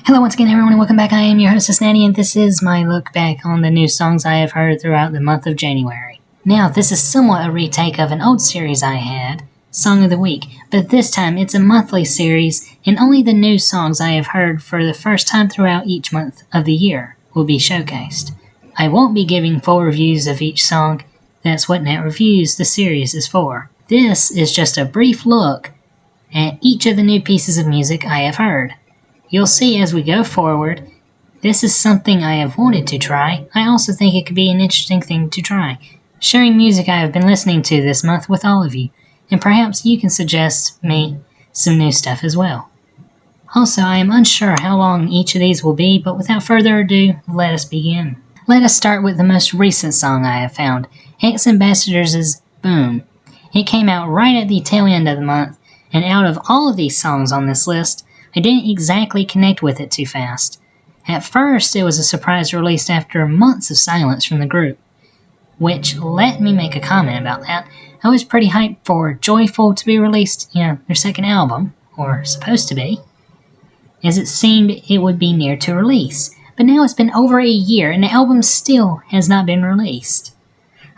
Hello once again everyone and welcome back. I am your hostess Natty and this is my look back on the new songs I have heard throughout the month of January. Now this is somewhat a retake of an old series I had, Song of the Week, but this time it's a monthly series and only the new songs I have heard for the first time throughout each month of the year will be showcased. I won't be giving full reviews of each song, that's what Nat Reviews the series is for. This is just a brief look at each of the new pieces of music I have heard. You'll see as we go forward, this is something I have wanted to try. I also think it could be an interesting thing to try, sharing music I have been listening to this month with all of you, and perhaps you can suggest me some new stuff as well. Also, I am unsure how long each of these will be, but without further ado, let us begin. Let us start with the most recent song I have found, X Ambassadors' Boom. It came out right at the tail end of the month, and out of all of these songs on this list, I didn't exactly connect with it too fast. At first, it was a surprise release after months of silence from the group. Which, let me make a comment about that. I was pretty hyped for Joyful to be released, their second album, or supposed to be, as it seemed it would be near to release. But now it's been over a year and the album still has not been released.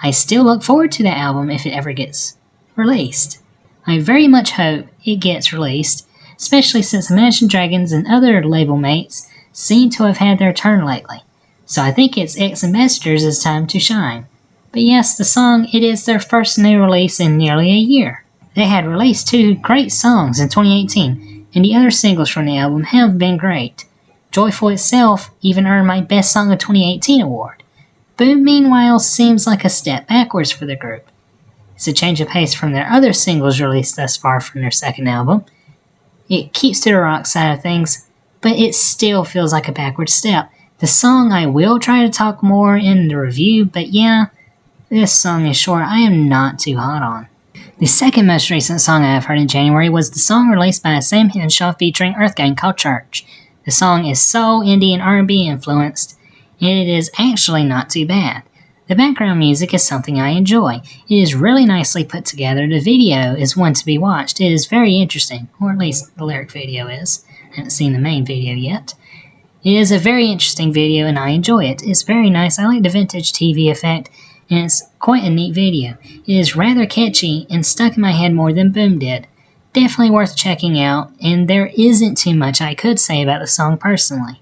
I still look forward to that album if it ever gets released. I very much hope it gets released, especially since Imagine Dragons and other label mates seem to have had their turn lately. So I think it's X Ambassadors' time to shine. But yes, the song, it is their first new release in nearly a year. They had released 2 great songs in 2018, and the other singles from the album have been great. Joyful itself even earned my Best Song of 2018 award. Boom, meanwhile, seems like a step backwards for the group. It's a change of pace from their other singles released thus far from their second album. It keeps to the rock side of things, but it still feels like a backward step. The song I will try to talk more in the review, but yeah, this song is short I am not too hot on. The second most recent song I have heard in January was the song released by Sam Henshaw featuring Earthgang called Church. The song is soul, indie, and R&B influenced, and it is actually not too bad. The background music is something I enjoy. It is really nicely put together. The video is one to be watched. It is very interesting, or at least the lyric video is. I haven't seen the main video yet. It is a very interesting video and I enjoy it. It's very nice. I like the vintage TV effect and it's quite a neat video. It is rather catchy and stuck in my head more than Boom did. Definitely worth checking out, and there isn't too much I could say about the song personally.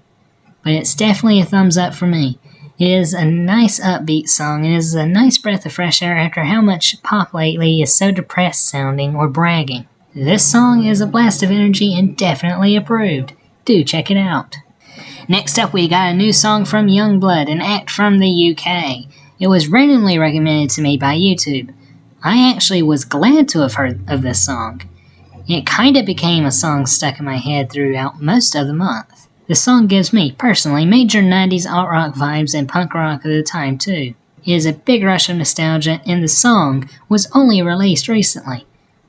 But it's definitely a thumbs up for me. It is a nice upbeat song and is a nice breath of fresh air after how much pop lately is so depressed sounding or bragging. This song is a blast of energy and definitely approved. Do check it out. Next up we got a new song from Youngblood, an act from the UK. It was randomly recommended to me by YouTube. I actually was glad to have heard of this song. It kinda became a song stuck in my head throughout most of the month. The song gives me, personally, major 90s alt-rock vibes and punk rock of the time too. It is a big rush of nostalgia and the song was only released recently.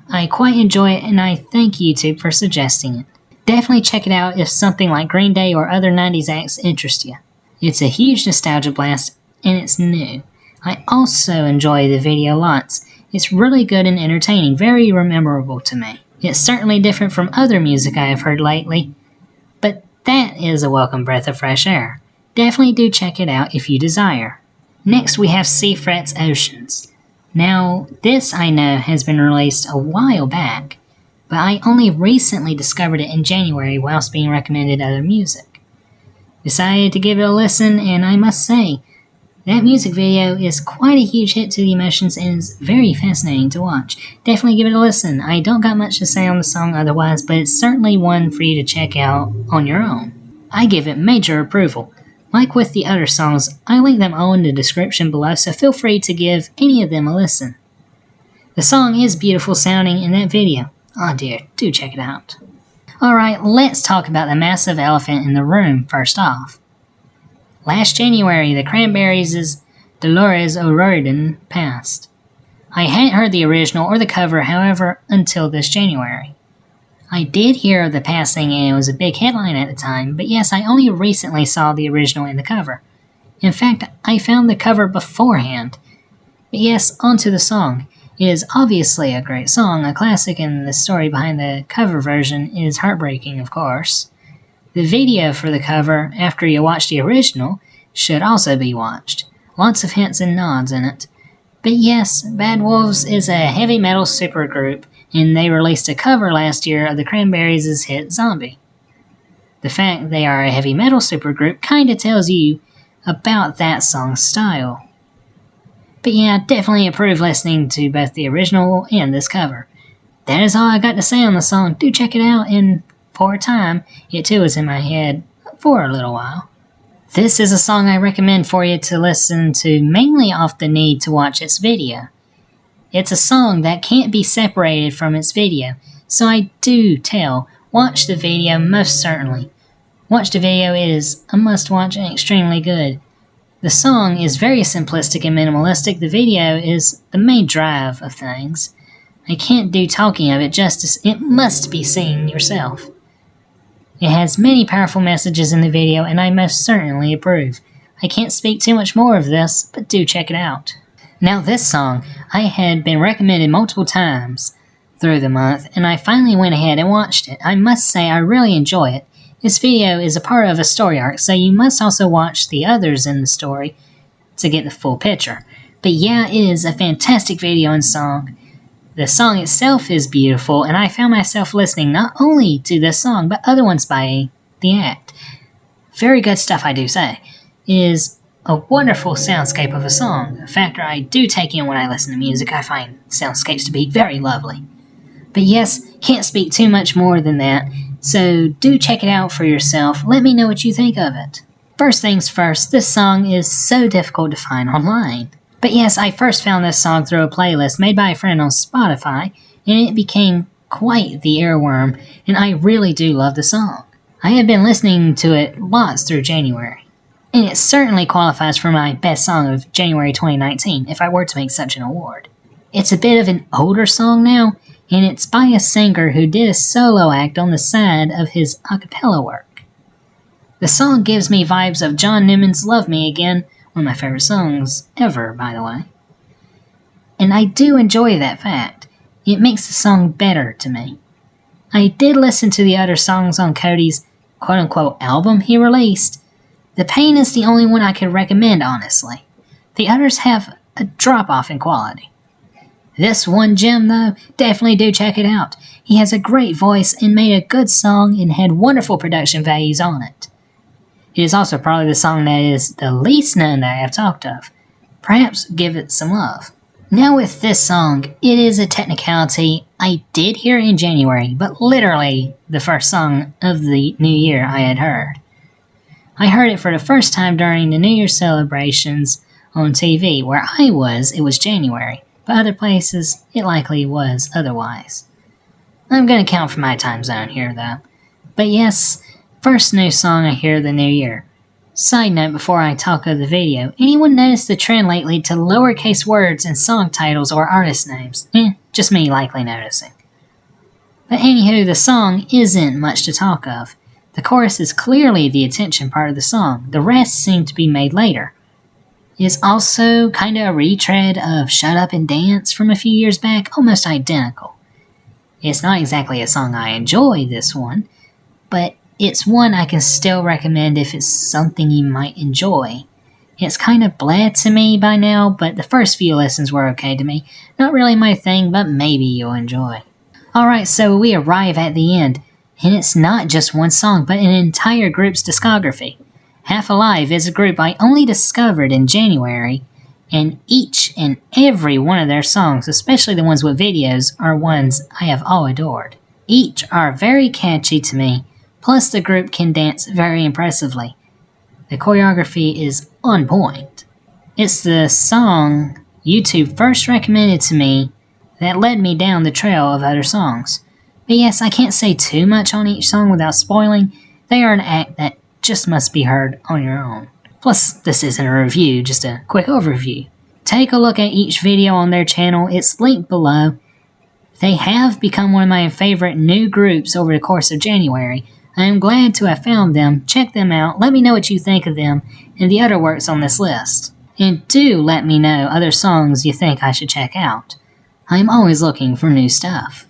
I quite enjoy it and I thank YouTube for suggesting it. Definitely check it out if something like Green Day or other 90s acts interest you. It's a huge nostalgia blast and it's new. I also enjoy the video lots. It's really good and entertaining, very memorable to me. It's certainly different from other music I have heard lately, but that is a welcome breath of fresh air. Definitely do check it out if you desire. Next we have Seafret's Oceans. Now, this I know has been released a while back, but I only recently discovered it in January whilst being recommended other music. Decided to give it a listen, and I must say, that music video is quite a huge hit to the emotions and is very fascinating to watch. Definitely give it a listen. I don't got much to say on the song otherwise, but it's certainly one for you to check out on your own. I give it major approval. Like with the other songs, I link them all in the description below, so feel free to give any of them a listen. The song is beautiful sounding in that video. Oh dear, do check it out. Alright, let's talk about the massive elephant in the room first off. Last January, the Cranberries' Dolores O'Riordan passed. I hadn't heard the original or the cover, however, until this January. I did hear of the passing and it was a big headline at the time, but yes, I only recently saw the original and the cover. In fact, I found the cover beforehand. But yes, onto the song. It is obviously a great song, a classic, and the story behind the cover version is heartbreaking, of course. The video for the cover, after you watch the original, should also be watched. Lots of hints and nods in it. But yes, Bad Wolves is a heavy metal supergroup, and they released a cover last year of the Cranberries' hit Zombie. The fact they are a heavy metal supergroup kinda tells you about that song's style. But yeah, I definitely approve listening to both the original and this cover. That is all I got to say on the song. Do check it out, and for a time, it too is in my head for a little while. This is a song I recommend for you to listen to mainly off the need to watch its video. It's a song that can't be separated from its video, so I do watch the video most certainly. Watch the video, it is a must watch and extremely good. The song is very simplistic and minimalistic. The video is the main drive of things. I can't do talking of it justice, it must be seen yourself. It has many powerful messages in the video, and I most certainly approve. I can't speak too much more of this, but do check it out. Now this song, I had been recommended multiple times through the month, and I finally went ahead and watched it. I must say I really enjoy it. This video is a part of a story arc, so you must also watch the others in the story to get the full picture. But yeah, it is a fantastic video and song. The song itself is beautiful, and I found myself listening not only to this song, but other ones by the act. Very good stuff, I do say. It is a wonderful soundscape of a song, a factor I do take in when I listen to music. I find soundscapes to be very lovely. But yes, can't speak too much more than that, so do check it out for yourself. Let me know what you think of it. First things first, this song is so difficult to find online. But yes, I first found this song through a playlist made by a friend on Spotify, and it became quite the earworm, and I really do love the song. I have been listening to it lots through January, and it certainly qualifies for my best song of January 2019 if I were to make such an award. It's a bit of an older song now, and it's by a singer who did a solo act on the side of his a cappella work. The song gives me vibes of John Newman's Love Me Again, one of my favorite songs ever, by the way. And I do enjoy that fact. It makes the song better to me. I did listen to the other songs on Cody's quote-unquote album he released. The Pain is the only one I could recommend, honestly. The others have a drop-off in quality. This one gem, though, definitely do check it out. He has a great voice and made a good song and had wonderful production values on it. It is also probably the song that is the least known that I have talked of. Perhaps give it some love. Now with this song, it is a technicality I did hear in January, but literally the first song of the new year I had heard. I heard it for the first time during the New Year's celebrations on TV. Where I was, it was January, but other places, it likely was otherwise. I'm going to count for my time zone here, though. But yes, first new song I hear the new year. Side note before I talk of the video, anyone notice the trend lately to lowercase words in song titles or artist names? Just me likely noticing. But anywho, the song isn't much to talk of. The chorus is clearly the attention part of the song. The rest seem to be made later. It is also kinda a retread of Shut Up and Dance from a few years back, almost identical. It's not exactly a song I enjoy, this one, but it's one I can still recommend if it's something you might enjoy. It's kind of bland to me by now, but the first few listens were okay to me. Not really my thing, but maybe you'll enjoy. Alright, so we arrive at the end, and it's not just one song, but an entire group's discography. Half Alive is a group I only discovered in January, and each and every one of their songs, especially the ones with videos, are ones I have all adored. Each are very catchy to me, plus the group can dance very impressively. The choreography is on point. It's the song YouTube first recommended to me that led me down the trail of other songs. But yes, I can't say too much on each song without spoiling. They are an act that just must be heard on your own. Plus, this isn't a review, just a quick overview. Take a look at each video on their channel, it's linked below. They have become one of my favorite new groups over the course of January. I am glad to have found them. Check them out, let me know what you think of them and the other works on this list. And do let me know other songs you think I should check out. I am always looking for new stuff.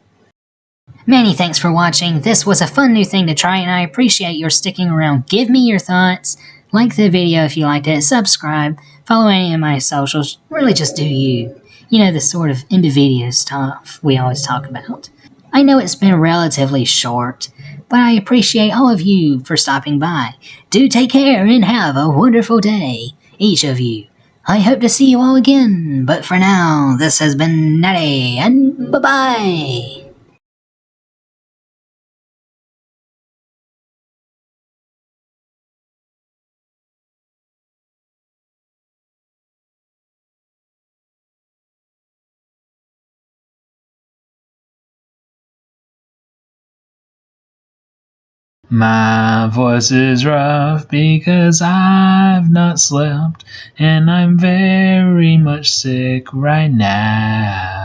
Many thanks for watching. This was a fun new thing to try, and I appreciate your sticking around. Give me your thoughts. Like the video if you liked it. Subscribe. Follow any of my socials. Really just do you. You know, the sort of individual stuff we always talk about. I know it's been relatively short, but I appreciate all of you for stopping by. Do take care and have a wonderful day, each of you. I hope to see you all again, but for now, this has been Natty, and bye-bye! My voice is rough because I've not slept, and I'm very much sick right now.